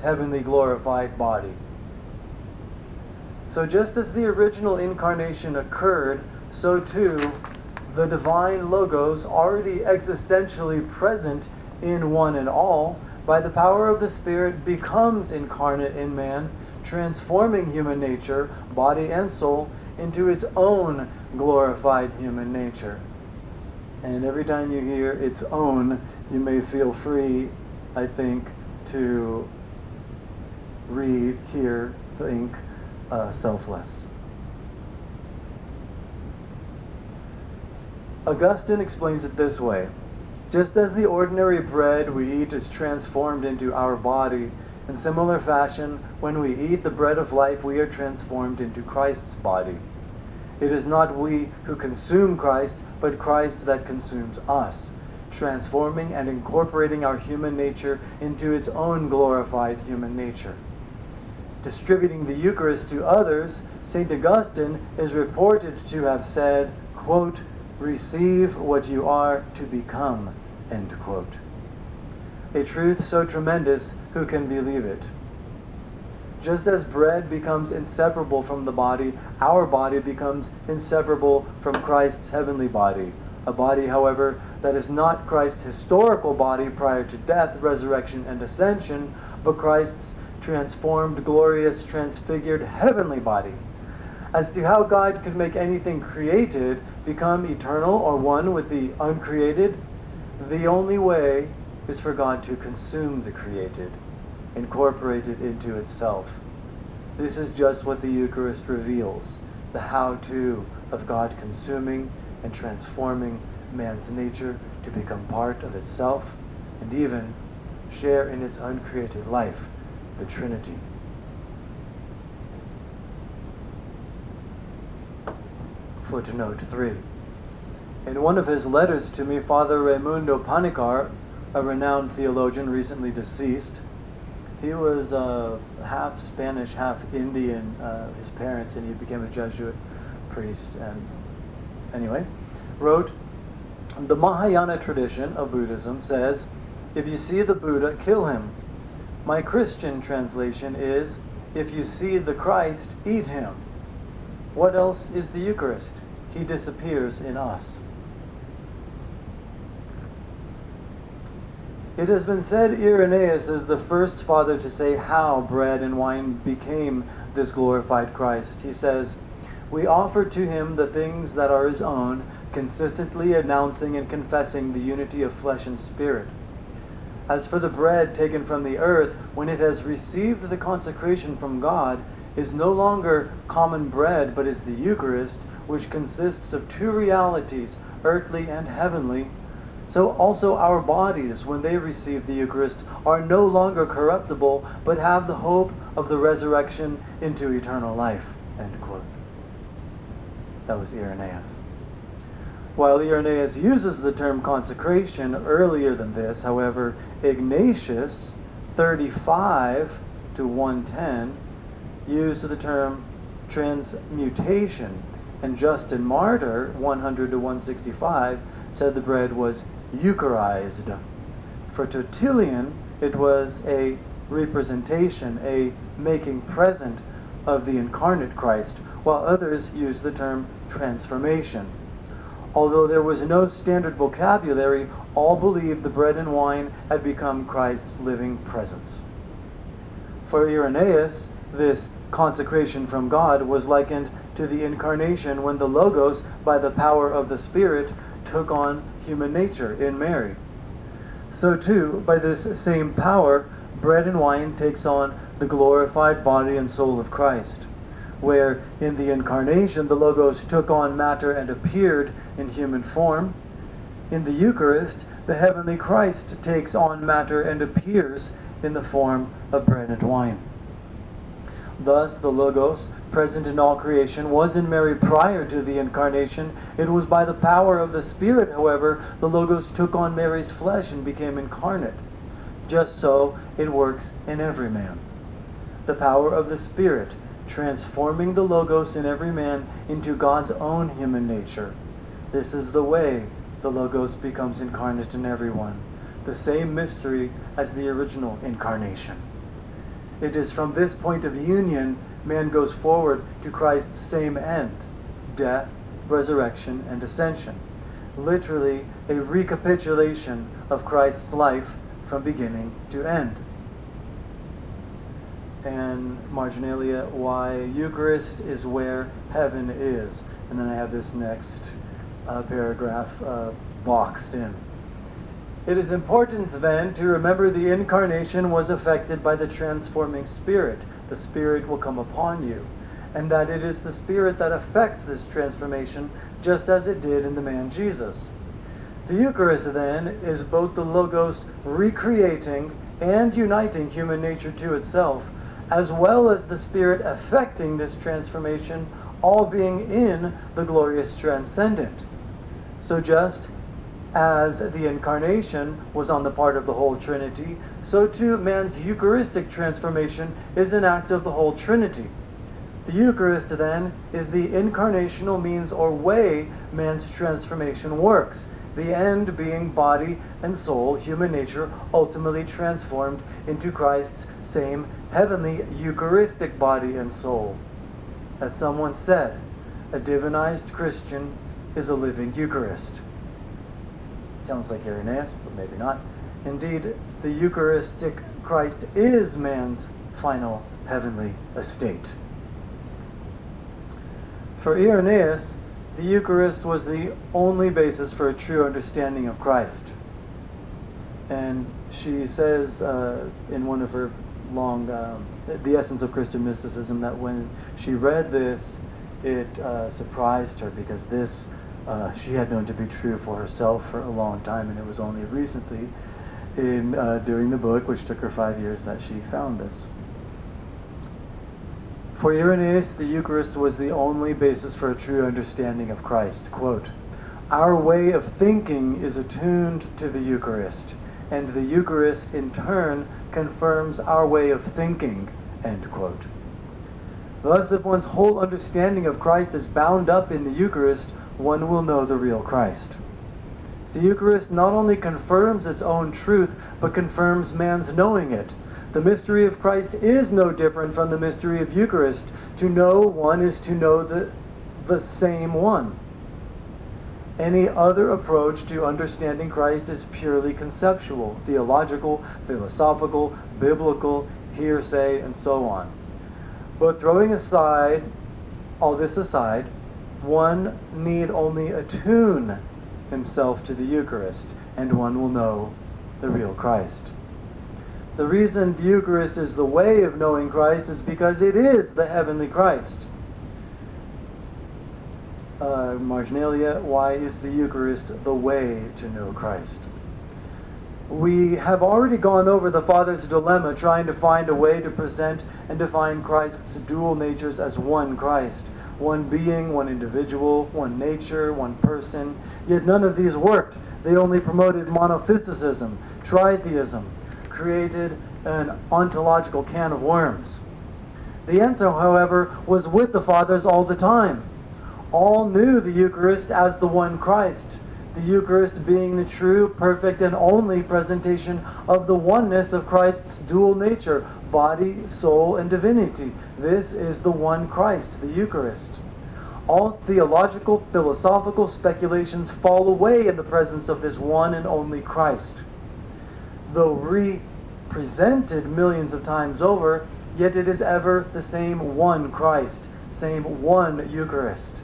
heavenly glorified body. So just as the original incarnation occurred, so too the divine Logos, already existentially present in one and all, by the power of the Spirit becomes incarnate in man, transforming human nature, body and soul, into its own glorified human nature. And every time you hear its own, you may feel free, I think, to read, hear, think, selfless. Augustine explains it this way: just as the ordinary bread we eat is transformed into our body, in similar fashion, when we eat the bread of life, we are transformed into Christ's body. It is not we who consume Christ, but Christ that consumes us, transforming and incorporating our human nature into its own glorified human nature. Distributing the Eucharist to others, St. Augustine is reported to have said, quote, "Receive what you are to become," end quote. A truth so tremendous, who can believe it? Just as bread becomes inseparable from the body, our body becomes inseparable from Christ's heavenly body. A body, however, that is not Christ's historical body prior to death, resurrection, and ascension, but Christ's transformed, glorious, transfigured heavenly body. As to how God could make anything created become eternal or one with the uncreated, the only way is for God to consume the created, incorporate it into itself. This is just what the Eucharist reveals, the how-to of God consuming and transforming man's nature to become part of itself and even share in its uncreated life, the Trinity. Footnote 3. In one of his letters to me, Father Raimundo Panicar, a renowned theologian recently deceased, he was half Spanish, half Indian, his parents, and he became a Jesuit priest. And anyway, wrote, "The Mahayana tradition of Buddhism says, if you see the Buddha, kill him. My Christian translation is, if you see the Christ, eat him. What else is the Eucharist? He disappears in us." It has been said Irenaeus is the first father to say how bread and wine became this glorified Christ. He says, "We offer to him the things that are his own, consistently announcing and confessing the unity of flesh and spirit. As for the bread taken from the earth, when it has received the consecration from God, is no longer common bread, but is the Eucharist, which consists of two realities, earthly and heavenly. So also our bodies, when they receive the Eucharist, are no longer corruptible, but have the hope of the resurrection into eternal life." End quote. That was Irenaeus. While Irenaeus uses the term consecration earlier than this, however, Ignatius, 35 to 110, used the term transmutation, and Justin Martyr, 100 to 165, said the bread was Eucharized. For Tertullian, it was a representation, a making present of the incarnate Christ, while others used the term transformation. Although there was no standard vocabulary, all believed the bread and wine had become Christ's living presence. For Irenaeus, this consecration from God was likened to the incarnation when the Logos, by the power of the Spirit, took on human nature in Mary. So too, by this same power, bread and wine takes on the glorified body and soul of Christ, where in the incarnation the Logos took on matter and appeared in human form. In the Eucharist, the heavenly Christ takes on matter and appears in the form of bread and wine. Thus, the Logos, present in all creation, was in Mary prior to the incarnation. It was by the power of the Spirit, however, the Logos took on Mary's flesh and became incarnate. Just so it works in every man. The power of the Spirit, transforming the Logos in every man into God's own human nature. This is the way the Logos becomes incarnate in everyone. The same mystery as the original incarnation. It is from this point of union man goes forward to Christ's same end: death, resurrection, and ascension. Literally, a recapitulation of Christ's life from beginning to end. And marginalia, why Eucharist is where heaven is. And then I have this next paragraph boxed in. It is important then to remember the incarnation was affected by the transforming Spirit. The Spirit will come upon you, and that it is the Spirit that affects this transformation, just as it did in the man Jesus. The Eucharist then is both the Logos recreating and uniting human nature to itself, as well as the Spirit affecting this transformation, all being in the glorious transcendent. So just as the incarnation was on the part of the whole Trinity, so too man's Eucharistic transformation is an act of the whole Trinity. The Eucharist, then, is the incarnational means or way man's transformation works, the end being body and soul, human nature, ultimately transformed into Christ's same heavenly Eucharistic body and soul. As someone said, a divinized Christian is a living Eucharist. Sounds like Irenaeus, but maybe not. Indeed, the Eucharistic Christ is man's final heavenly estate. For Irenaeus, the Eucharist was the only basis for a true understanding of Christ. And she says in one of her long, The Essence of Christian Mysticism, that when she read this, it surprised her, because this she had known to be true for herself for a long time, and it was only recently in doing the book, which took her 5 years, that she found this. For Irenaeus, the Eucharist was the only basis for a true understanding of Christ. Quote, "Our way of thinking is attuned to the Eucharist, and the Eucharist in turn confirms our way of thinking." End quote. Thus, if one's whole understanding of Christ is bound up in the Eucharist, one will know the real Christ. The Eucharist not only confirms its own truth, but confirms man's knowing it. The mystery of Christ is no different from the mystery of Eucharist. To know one is to know the same one. Any other approach to understanding Christ is purely conceptual, theological, philosophical, biblical, hearsay, and so on. But throwing aside all this aside, one need only attune himself to the Eucharist, and one will know the real Christ. The reason the Eucharist is the way of knowing Christ is because it is the heavenly Christ. Marginalia, why is the Eucharist the way to know Christ? We have already gone over the Father's dilemma, trying to find a way to present and define Christ's dual natures as one Christ. One being, one individual, one nature, one person. Yet none of these worked. They only promoted monophysitism, tritheism, created an ontological can of worms. The answer, however, was with the Fathers all the time. All knew the Eucharist as the one Christ, the Eucharist being the true, perfect, and only presentation of the oneness of Christ's dual nature, body, soul, and divinity. This is the one Christ, the Eucharist. All theological, philosophical speculations fall away in the presence of this one and only Christ. Though represented millions of times over, yet it is ever the same one Christ, same one Eucharist.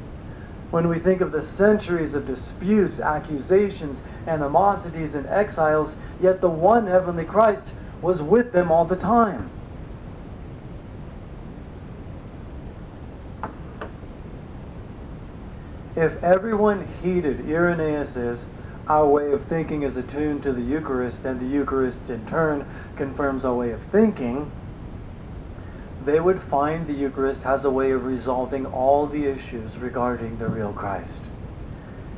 When we think of the centuries of disputes, accusations, animosities, and exiles, yet the one heavenly Christ was with them all the time. If everyone heeded Irenaeus's "our way of thinking is attuned to the Eucharist, and the Eucharist in turn confirms our way of thinking," they would find the Eucharist has a way of resolving all the issues regarding the real Christ.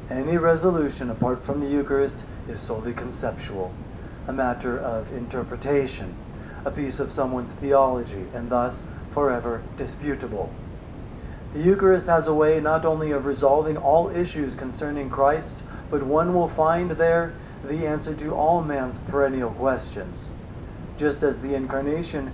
Any resolution apart from the Eucharist is solely conceptual, a matter of interpretation, a piece of someone's theology, and thus forever disputable. The Eucharist has a way not only of resolving all issues concerning Christ, but one will find there the answer to all man's perennial questions. Just as the Incarnation